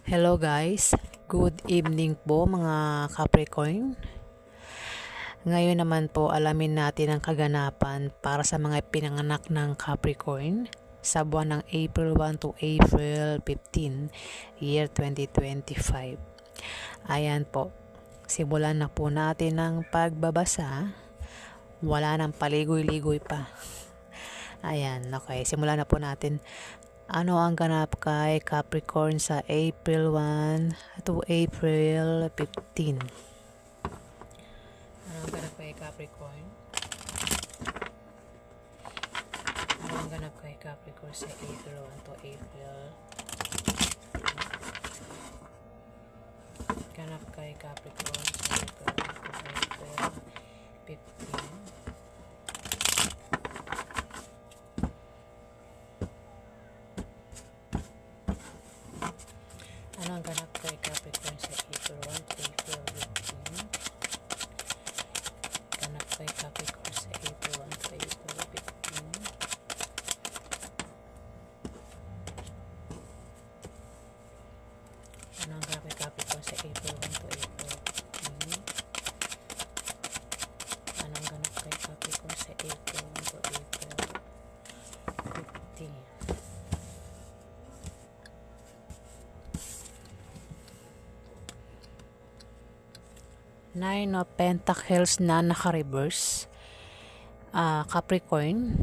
Hello guys, good evening po mga Capricorn. Ngayon naman po alamin natin ang kaganapan para sa mga pinanganak ng Capricorn sa buwan ng April 1 to April 15, year 2025. Ayan po, simulan na po natin ang pagbabasa. Wala nang paligoy-ligoy pa. Ayan, okay, simulan na po natin. Ano ang ganap kay Capricorn sa April 1 to April 15? Ano ang ganap kay Capricorn? Ano ang ganap kay Capricorn sa April 1 to April? Ganap kay Capricorn sa April 1 to April 15. Ano ang ganap kay Capricorn sa April 1 to April 15? Ganap kay Capricorn sa April 1 to April 15. Ano ang ganap kay Capricorn sa April 1 to April 15? Ano ang ganap kay Capricorn sa April 1 to April 15? Nine of Pentacles na naka-reverse. Capricorn,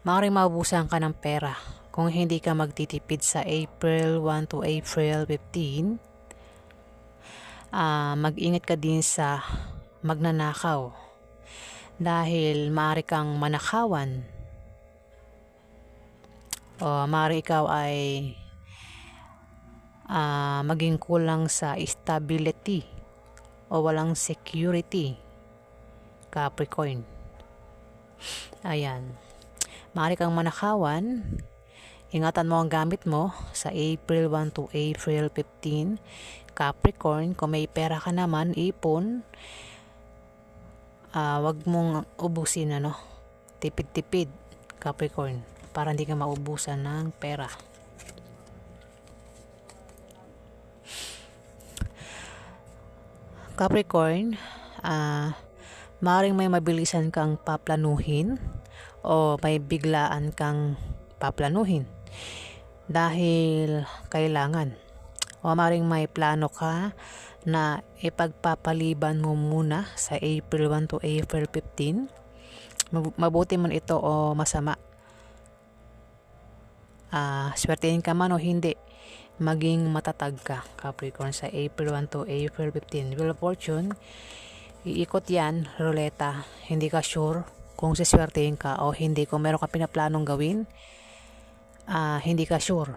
maaaring maubusan ka ng pera kung hindi ka magtitipid sa April 1 to April 15. Mag-ingat ka din sa magnanakaw dahil maaari kang manakawan o maaari ikaw ay maging kulang sa stability o walang security, Capricorn. Ayan, maaari kang manakawan. Ingatan mo ang gamit mo sa April 1 to April 15, Capricorn. Kung may pera ka naman, ipon. Wag mong ubusin, tipid-tipid, Capricorn, para hindi ka maubusan ng pera. Capricorn, maaaring may mabilisan kang paplanuhin o may biglaan kang paplanuhin dahil kailangan, o maaaring may plano ka na ipagpapaliban mo muna sa April 1 to April 15. Mabuti man ito o masama, swertein ka man o hindi, maging matatag ka, Capricorn, sa April 1 to April 15. Wheel of Fortune, iikot yan, ruleta. Hindi ka sure kung siswertein ka o hindi. Kung meron ka pinaplanong gawin, hindi ka sure.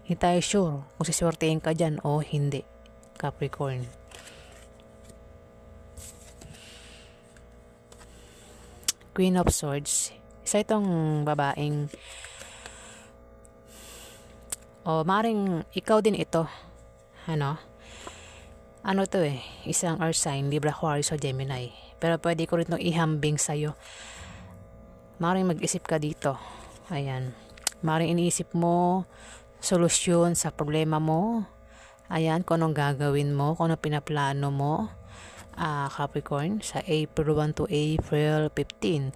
Hindi tayo sure kung siswertein ka dyan o hindi, Capricorn. Queen of Swords, isa itong babaeng maring ikaw din ito. Ano to isang earth sign, Libra, Aquarius o Gemini. Pero pwede ko rin itong ihambing sa'yo. Maring mag-isip ka dito. Ayan. Maring iniisip mo solusyon sa problema mo. Ayan, kung anong gagawin mo, kung anong pinaplano mo, Capricorn, sa April 1 to April 15.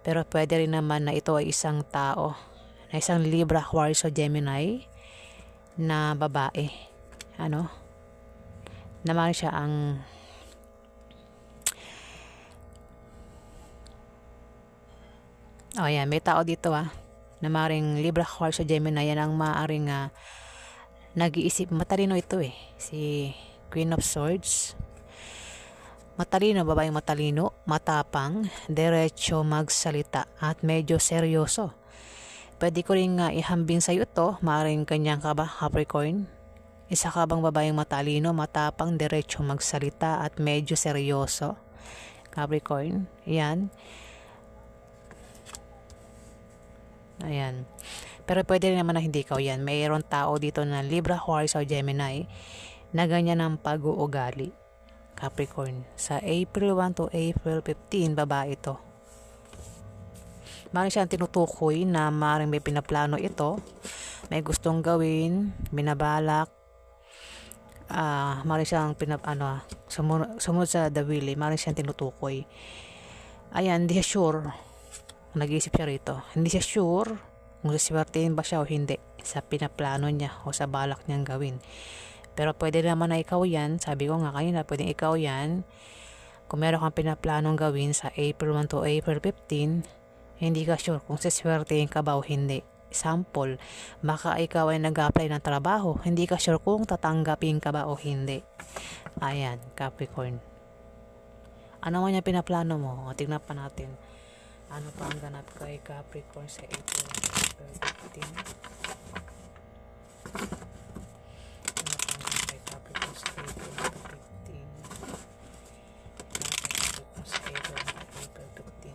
Pero pwede rin naman na ito ay isang tao, na isang Libra, Aquarius o Gemini na babae, naman siya ang may tao dito na maring Libra, Aquarius o Gemini. Yan ang maaring nag-iisip. Matalino ito si Queen of Swords. Matalino, babaeng matalino, matapang, diretso magsalita at medyo seryoso. Pwede ko rin ihambing sa'yo ito. Maaaring kanyang ka ba, Capricorn? Isa ka bang babaeng matalino, matapang, diretso magsalita at medyo seryoso, Capricorn? Yan. Ayan. Pero pwede rin naman na hindi ikaw yan. Mayroon tao dito na Libra, Aquarius o Gemini na ganyan ang pag-uugali, Capricorn. Sa April 1 to April 15, babae ito. Maaaring siyang tinutukoy na maaaring may pinaplano ito, may gustong gawin, binabalak, maaaring siyang sumunod sa the will, maaaring siyang tinutukoy. Ayan, hindi siya sure. Nag-iisip siya rito. Hindi siya sure kung siswertein ba siya o hindi sa pinaplano niya o sa balak niyang gawin. Pero pwede naman na ikaw yan. Sabi ko nga kanina, pwedeng ikaw yan. Kung meron kang pinaplanong gawin sa April 1 to April 15, hindi ka sure kung siswertein ka ba o hindi. Sample, baka ikaw ay nag-apply ng trabaho, hindi ka sure kung tatanggapin ka ba o hindi. Ayan, Capricorn. Ano man yung pinaplano mo? O, tignan pa natin. Ano pa ang ganap kay Capricorn sa April 15? Ano pa ang ganap kay Capricorn sa April 15? Capricorn sa April 15.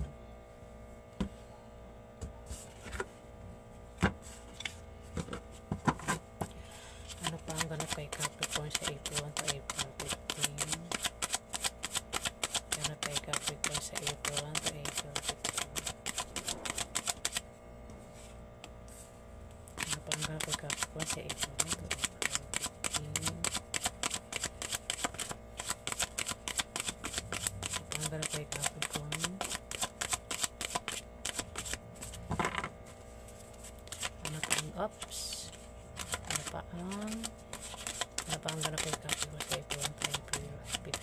Ano pa ang ganap kay Capricorn sa April 1 to April 15? Ganap kay Capricorn sa April 1 to April 15. Ano pa ang ganap kay Capricorn sa April 1 to April 15? Ano pa ang ganap kay Capricorn? Ano pa ang ups? Ano pa ang ganap kay Capricorn sa April 1 to April 15?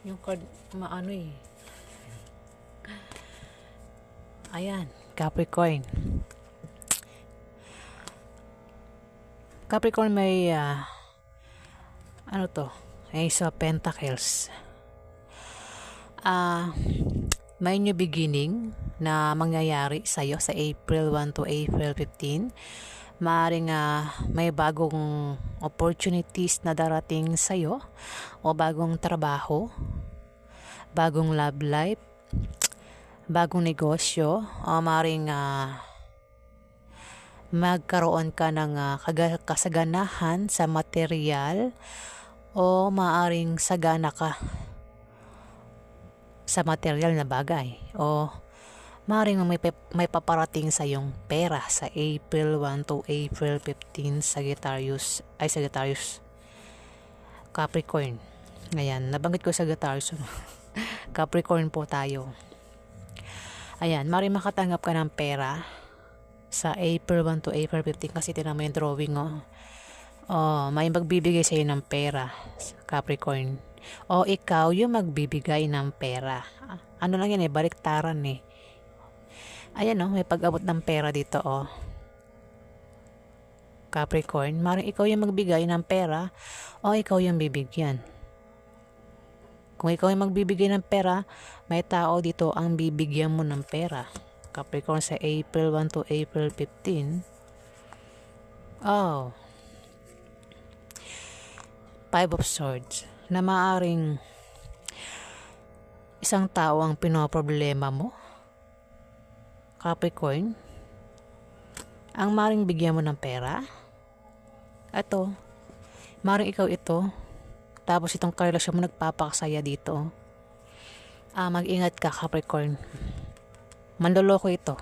Yung card, maano eh. Ayan, Capricorn. Capricorn may, ano to? Ace of Pentacles. May new beginning na mangyayari sa'yo sa April 1 to April 15. Maaaring may bagong opportunities na darating sa'yo o bagong trabaho, bagong love life, bagong negosyo, o maaaring magkaroon ka ng kasaganahan sa material o maaaring sagana ka sa material na bagay o maaaring may paparating sa yung pera sa April 1 to April 15 Sagittarius Capricorn. Ayan, nabanggit ko Sagittarius. Capricorn po tayo. Ayan, maaaring makatanggap ka ng pera sa April 1 to April 15 kasi tinan mo yung drawing may magbibigay sa iyo ng pera, Capricorn. O ikaw yung magbibigay ng pera. Ano lang yan baliktaran eh. Ayan may pag-abot ng pera dito Capricorn. Maring ikaw yung magbigay ng pera o ikaw yung bibigyan. Kung ikaw yung magbibigay ng pera, may tao dito ang bibigyan mo ng pera. Capricorn sa April 1 to April 15. Five of Swords. Na maaring isang tao ang pinoproblema mo, Capricorn, ang maring bigyan mo ng pera. Ito, maring ikaw ito, tapos itong karelasyon mo nagpapakasaya dito. Mag-ingat ka, Capricorn. Manloloko ito.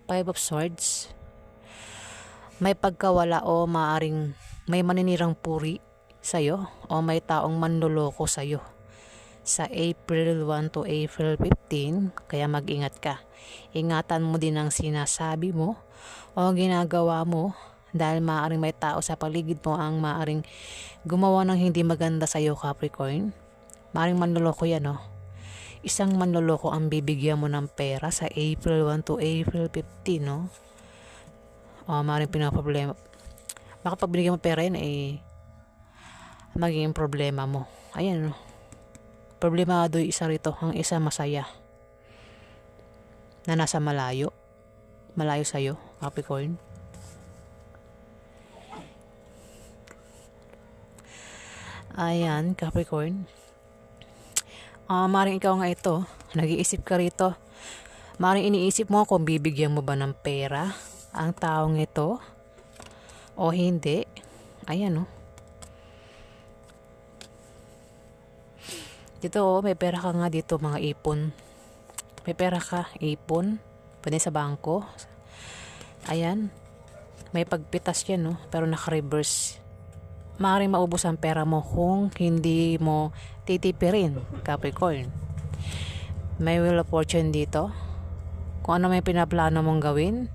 Five of Swords. May pagkawala o maaring may maninirang puri sa'yo o may taong manloloko sa'yo sa April 1 to April 15, kaya mag-ingat ka. Ingatan mo din ang sinasabi mo o ginagawa mo dahil maaaring may tao sa paligid mo ang maaaring gumawa ng hindi maganda sa'yo, Capricorn. Maaaring manloloko yan Isang manloloko ang bibigyan mo ng pera sa April 1 to April 15 maaaring pinaproblema. Baka pag binigyan mo pera yan magiging problema mo. Ayan problemado yung isa rito, ang isa masaya na nasa malayo sa'yo, Capricorn. Ayan, Capricorn. Maring ikaw nga ito, nag-iisip ka rito, Maring iniisip mo kung bibigyan mo ba ng pera ang taong ito o hindi. Ayan, oh. Dito, oh, may pera ka nga dito, mga ipon. May pera ka, ipon. Pwede sa bangko. Ayan. May pagpitas yan, no? Pero naka-reverse. Maaaring maubos ang pera mo kung hindi mo titipirin, Capricorn. May wheel of fortune dito. Kung ano may pinaplano mong gawin,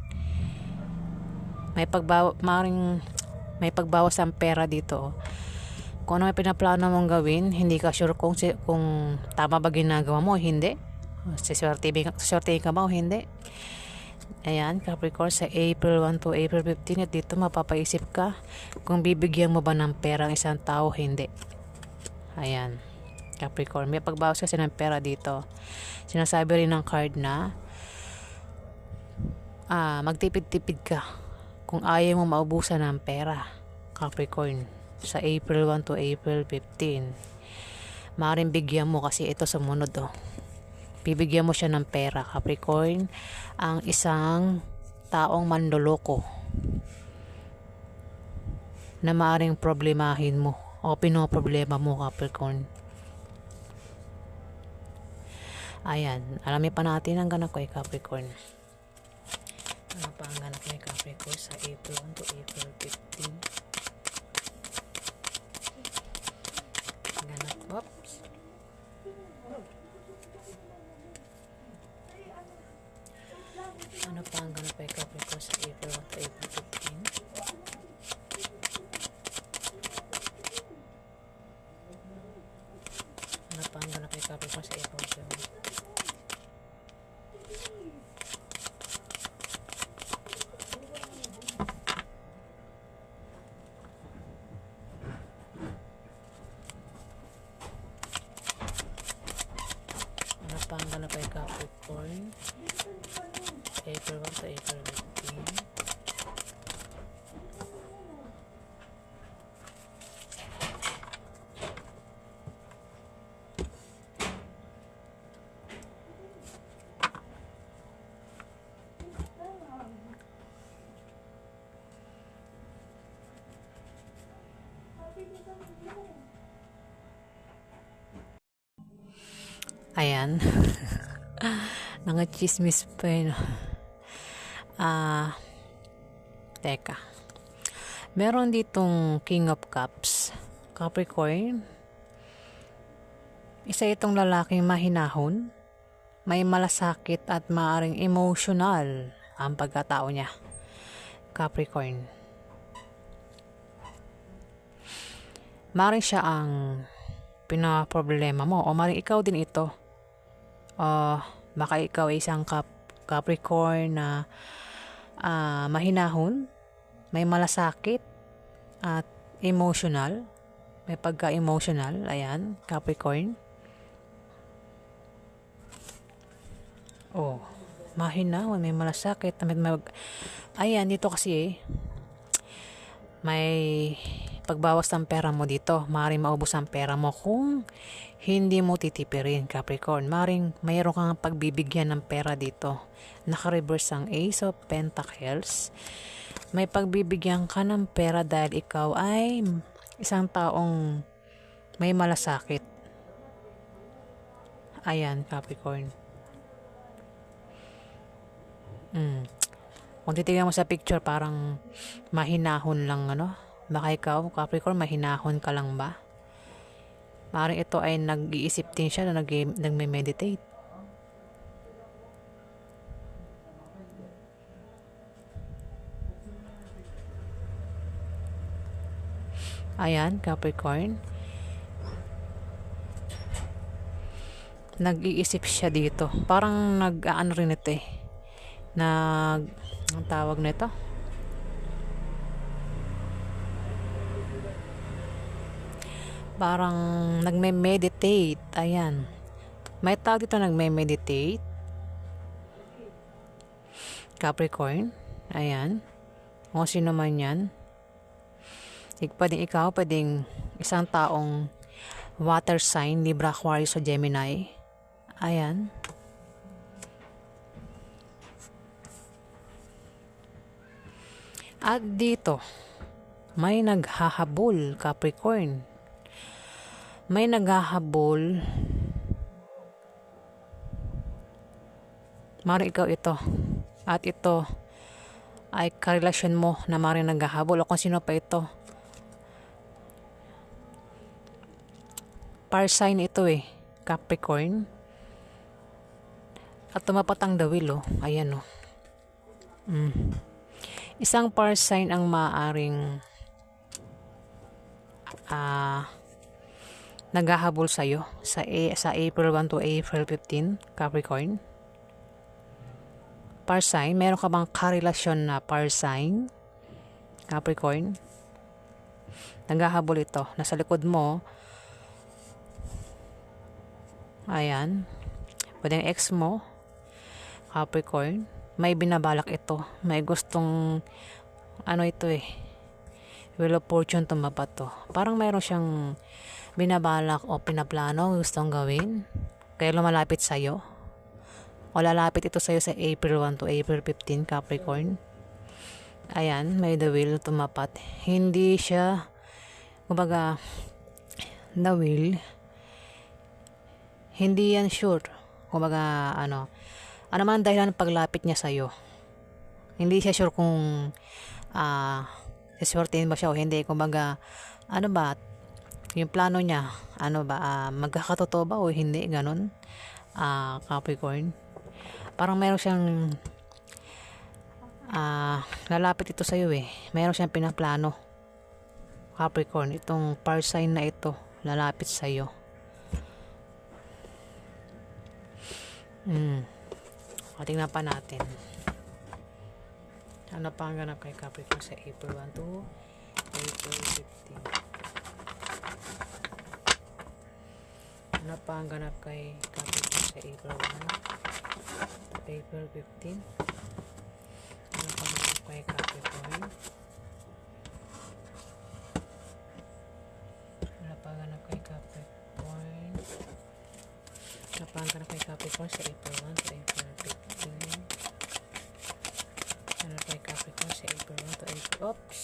maaaring may pagbawas ang pera dito. Kung ano may pinaplano mong gawin, hindi ka sure kung tama ba ginagawa mo o hindi. Siswertein ka ba o hindi. Ayan, Capricorn, sa April 1 to April 15, at dito mapapaisip ka kung bibigyan mo ba ng pera ang isang tao, hindi. Ayan, Capricorn, may pagbawas kasi ng pera dito. Sinasabi rin ng card na magtipid-tipid ka kung ayaw mo maubusan ng pera, Capricorn, sa April 1 to April 15. Maaaring bigyan mo kasi ito sumunod, oh. Bibigyan mo siya ng pera, Capricorn, ang isang taong manloloko na maaaring problemahin mo o pinoproblema mo, Capricorn. Ayan, alamin pa natin ang ganap kay Capricorn. Ano pa ang ganap kay Capricorn sa April 1 to April 15? Ganap, oops. Ano pa ang ganap kay Capricorn sa April 1 to April 15? Ano pa ang ganap kay Capricorn sa April 15? Ano pa ang ganap kay Capricorn April 1 to April 15? Ayan. Nangachismis pa yun. Teka. Meron ditong King of Cups, Capricorn. Isa itong lalaking mahinahon, may malasakit at maaring emotional ang pagkatao niya, Capricorn. Maaring siya ang pinaproblema mo o maaring ikaw din ito. Baka ikaw ay isang Capricorn na mahinahon, may malasakit at emotional, may pagka-emotional. Ayan, Capricorn. Mahinahon, may malasakit, ayan, dito kasi may pagbawas ng pera mo dito. Maaaring maubos ang pera mo kung hindi mo titipirin, Capricorn. Maaaring mayroon kang pagbibigyan ng pera dito. Naka-reverse ang Ace of Pentacles. May pagbibigyan ka ng pera dahil ikaw ay isang taong may malasakit. Ayan, Capricorn. Kung titignan mo sa picture, parang mahinahon lang, ano? Baka ikaw, Capricorn, mahinahon ka lang ba? Maaaring ito ay nag-iisip din siya na nagme-meditate. Ayan, Capricorn. Nag-iisip siya dito. Parang nag-aano rin ito eh. Ang tawag nito? Parang nagme-meditate. Ayan. May tawag dito nagme-meditate. Capricorn. Ayan. Kung sino man yan. Pwedeng ikaw, pwedeng isang taong water sign, Libra, Aquarius o Gemini. Ayan. At dito, may naghahabol, Capricorn. May naghahabol. Mari ikaw ito. At ito ay karelasyon mo na mari naghahabol o kung sino pa ito. Fire sign ito Capricorn. At tumapat ang the wheel Ayan Isang fire sign ang maaring naghahabol sa'yo sa April 1 to April 15, Capricorn. Fire sign, meron ka bang karelasyon na fire sign, Capricorn? Naghahabol ito. Nasa likod mo. Ayan. Pwedeng ex mo, Capricorn. May binabalak ito. May gustong ito Wheel of Fortune tumapat to. Parang mayroon siyang binabalak o pinaplano gustong gawin. Kaya lumalapit sa'yo. O lalapit ito sa'yo sa April 1 to April 15, Capricorn. Ayan, may the wheel tumapat. Hindi siya, kumbaga, the wheel, hindi yan sure. Kumbaga, ano man dahilan ng paglapit niya sa'yo. Hindi siya sure kung siswertein ba siya o hindi. Kumbaga, yung plano niya, magkakatotoo ba o hindi, ganun, Capricorn. Parang meron siyang lalapit ito sa'yo meron siyang pinaplano, Capricorn. Itong fire sign na ito lalapit sa'yo. Tingnan pa natin ano pa ang ganap kay Capricorn sa April 1 to April 15. Ano pa ang ganap kay Capricorn sa April 1 to April 15? Ano pa ang ganap kay Capricorn? Ano pa ang ganap kay Capricorn? Ano pa ang ganap kay Capricorn sa April 1 to April 15? Ano kay Capricorn sa April 1 to April? Oops!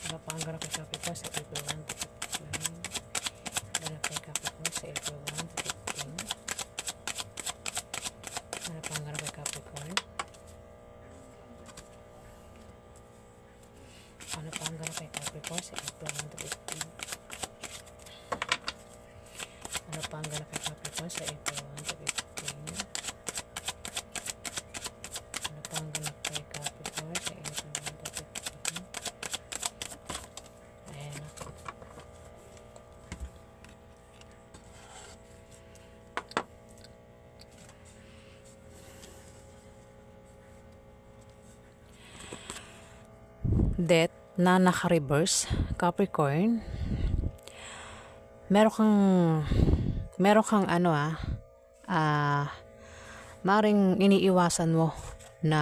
Ano pa ang ganap kay Capricorn sa April 1 to 15? Ano kay Capricorn sa April 1 to 15? Ano pa ang ganap kay Capricorn? Ano pa ang ganap kay Capricorn sa April 1 to 15? Ano pa ang ganap kay Capricorn sa April 1 to 15? Ano pa ang ganap kay Capricorn sa April 1 to 15? Ayan na. Death na naka-reverse, Capricorn. Meron kang maring iniiwasan mo na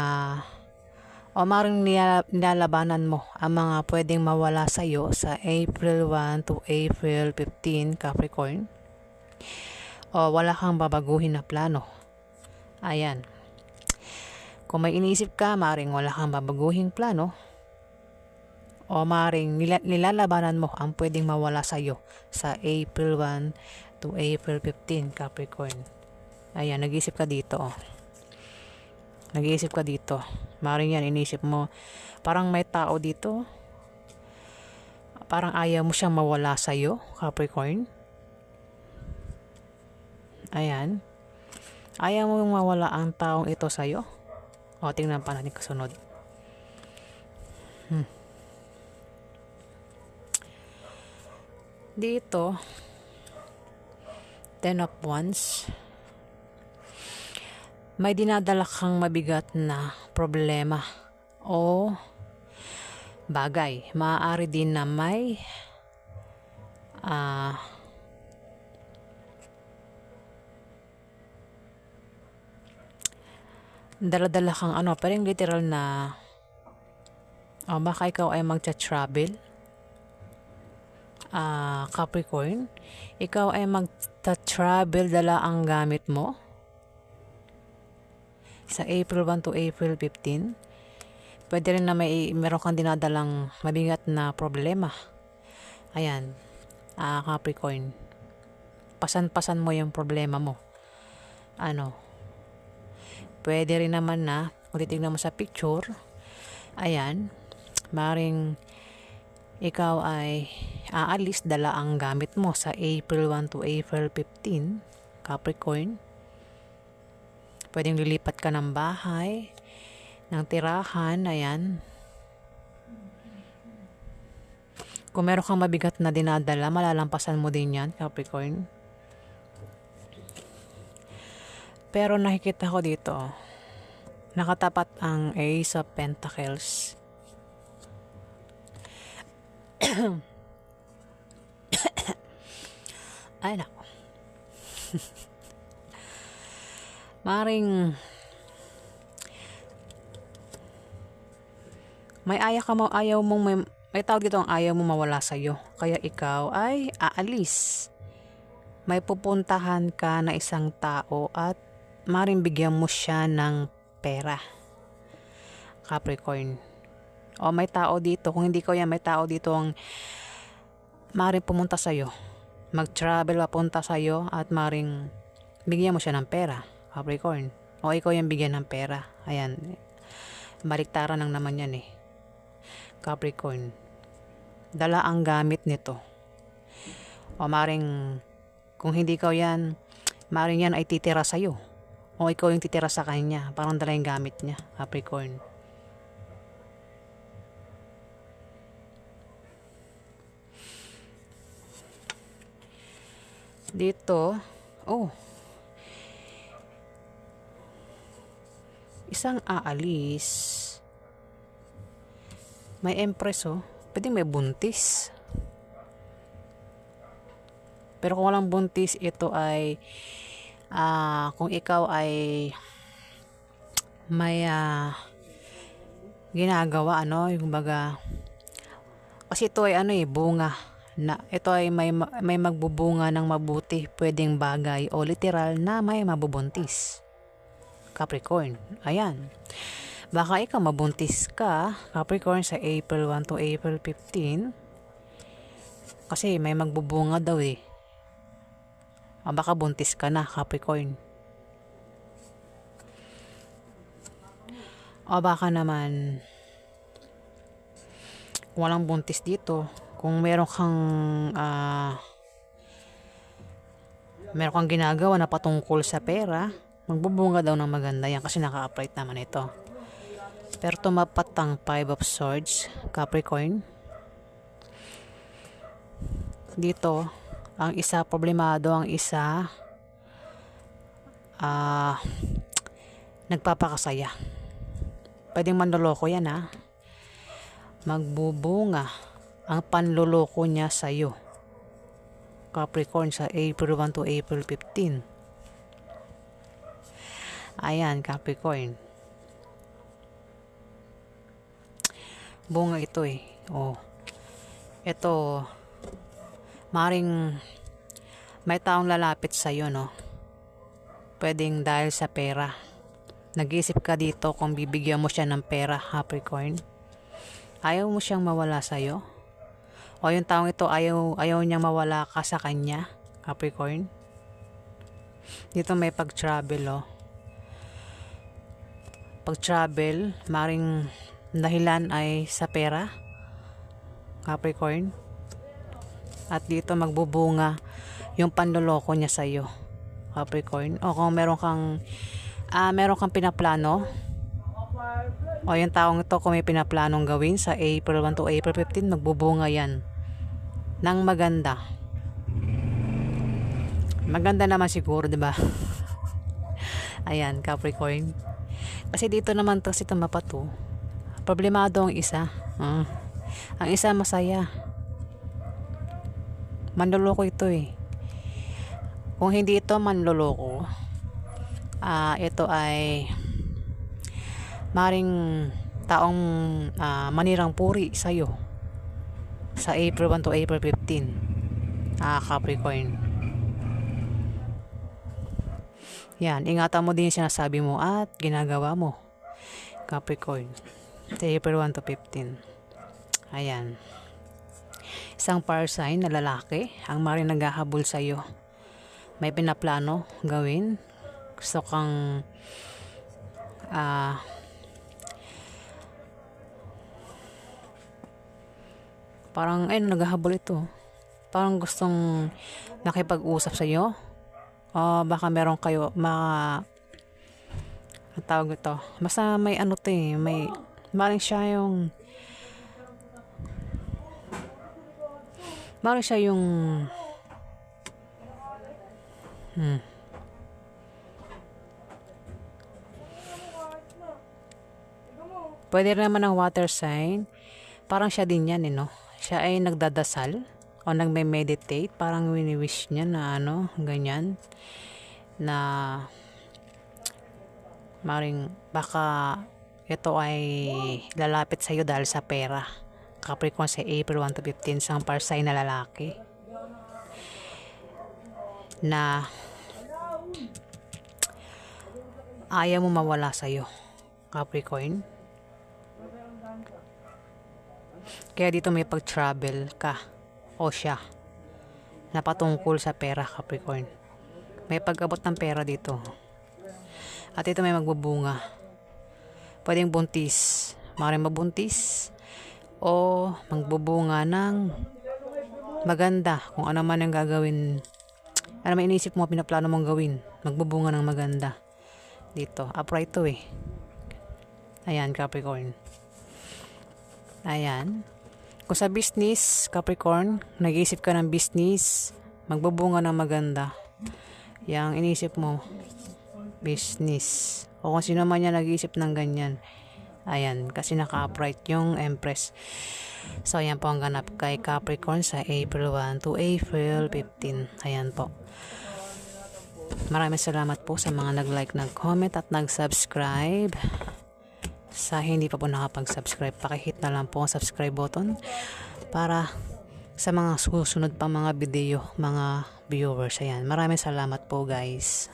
o maring nilalabanan mo ang mga pwedeng mawala sa iyo sa April 1 to April 15, Capricorn. O wala kang babaguhin na plano. Ayan. Kung may iniisip ka, maring wala kang babaguhin plano. O maring nilalabanan mo ang pwedeng mawala sa iyo sa April 1 to April 15, Capricorn. Ayan, nag-iisip ka dito. Nag-iisip ka dito. Maring yan, inisip mo. Parang may tao dito. Parang ayaw mo siyang mawala sa iyo, Capricorn. Ayan. Ayaw mo mawala ang taong ito sa iyo. O, tingnan pa natin kasunod. Dito, 10 of Wands. May dinadala kang mabigat na problema o bagay. Maaari din na may dala-dala kang parang literal na baka ikaw ay magta-travel, Capricorn. Ikaw ay magta-travel, dala ang gamit mo. sa April 1 to April 15. Pwede rin na meron kang dinadalang mabigat na problema. Ayan, Capricorn. Pasan-pasan mo yung problema mo. Pwede rin naman na, kung titignan mo sa picture, ayan, maring ikaw ay aalis, dala ang gamit mo sa April 1 to April 15, Capricorn. Pwedeng lilipat ka ng bahay, ng tirahan, ayan. Kung meron kang mabigat na dinadala, malalampasan mo din yan, Capricorn. Pero nakikita ko dito, nakatapat ang Ace of Pentacles. Ay nako. Maring may ayaw mong may tawag dito ang ayaw mo mawala sa'yo. Kaya ikaw ay aalis. May pupuntahan ka na isang tao at maring bigyan mo siya ng pera, Capricorn. O may tao dito, kung hindi ko yan, may tao dito ang maring pumunta sa'yo. Mag-travel papunta sa'yo at maring bigyan mo siya ng pera, Capricorn. O ikaw yung bigyan ng pera. Ayan. Baliktaran lang naman yan Capricorn. Dala ang gamit nito. O maring kung hindi ikaw yan, maring yan ay titira sa'yo. O ikaw yung titira sa kanya. Parang dala yung gamit niya, Capricorn. Dito, isang aalis. May Empress pwedeng may buntis. Pero kung walang buntis, ito ay kung ikaw ay may ginagawa yung baga, kasi ito ay bunga na ito ay may magbubunga ng mabuti, pwedeng bagay o literal na may mabubuntis, Capricorn. Ayan, baka ikaw mabuntis ka, Capricorn, sa April 1 to April 15 kasi may magbubunga daw baka buntis ka na, Capricorn. O baka naman walang buntis dito. Kung meron kang ginagawa na patungkol sa pera, magbubunga daw ng maganda yan kasi naka-upright naman ito. Pero tumapat ang 5 of Swords, Capricorn. Dito, ang isa problemado, ang isa nagpapakasaya. Pwedeng manloloko yan magbubunga ang panloloko niya sa'yo, Capricorn, sa April 1 to April 15. Ayan, Capricorn. Bunga ito ito, maring may taong lalapit sa'yo, pwedeng dahil sa pera. Nag-isip ka dito kung bibigyan mo siya ng pera, Capricorn. Ayaw mo siyang mawala sa'yo. O yung taong ito ayaw niyang mawala ka sa kanya, Capricorn. Dito may pag-travel Pag-travel, maring dahilan ay sa pera, Capricorn. At dito magbubunga yung panloloko niya sa'yo, Capricorn. O kung meron kang pinaplano, o yung taong ito kung may pinaplanong gawin sa April 1 to April 15, magbubunga yan ng maganda. Maganda naman siguro, diba? Ayan, Capricorn. Kasi dito naman to si tumapato. Problemado ang isa. Ang isa masaya. Manloloko ito Kung hindi ito manloloko, ito ay maring taong manirang puri sa'yo sa April 1 to April 15, Capricorn. Yan, ingatan mo din yung sinasabi mo at ginagawa mo, Capricorn. Sa April 1 to 15. Ayan. Isang fire sign na lalaki ang maring naghahabol sa'yo. May pinaplano gawin. Gusto kang parang naghahabol ito. Parang gustong nakipag-usap sa'yo. Baka meron kayo ang tawag ito. Basta may may maring siya yung pwede rin naman ng water sign. Parang siya din yan, no? Siya ay nagdadasal o nagme-meditate. Parang wini-wish niya na ganyan. Na maring baka ito ay lalapit sa'yo dahil sa pera. Capricorn sa April 1 to 15, isang fire sign na lalaki na ayaw mo mawala sa'yo, Capricorn. Kaya dito may pag-travel ka o siya na patungkol sa pera, Capricorn. May pag-abot ng pera dito. At ito may magbubunga. Pwedeng buntis. Maaaring mabuntis o magbubunga ng maganda. Kung ano man ang gagawin. Ano man inisip mo, pinaplano mong gawin. Magbubunga ng maganda. Dito. Upright to eh. Ayan, Capricorn. Ayan. Kung sa business, Capricorn, nag-iisip ka ng business, magbubunga ng maganda. Yang inisip mo, business. O kung sino man yan nag-iisip ng ganyan. Ayan, kasi naka-upright yung Empress. So, ayan po ang ganap kay Capricorn sa April 1 to April 15. Ayan po. Maraming salamat po sa mga nag-like, nag-comment at nag-subscribe. Sa hindi pa po nakapag-subscribe, pakihit na lang po ang subscribe button para sa mga susunod pa mga video, mga viewers. Ayan, maraming salamat po guys.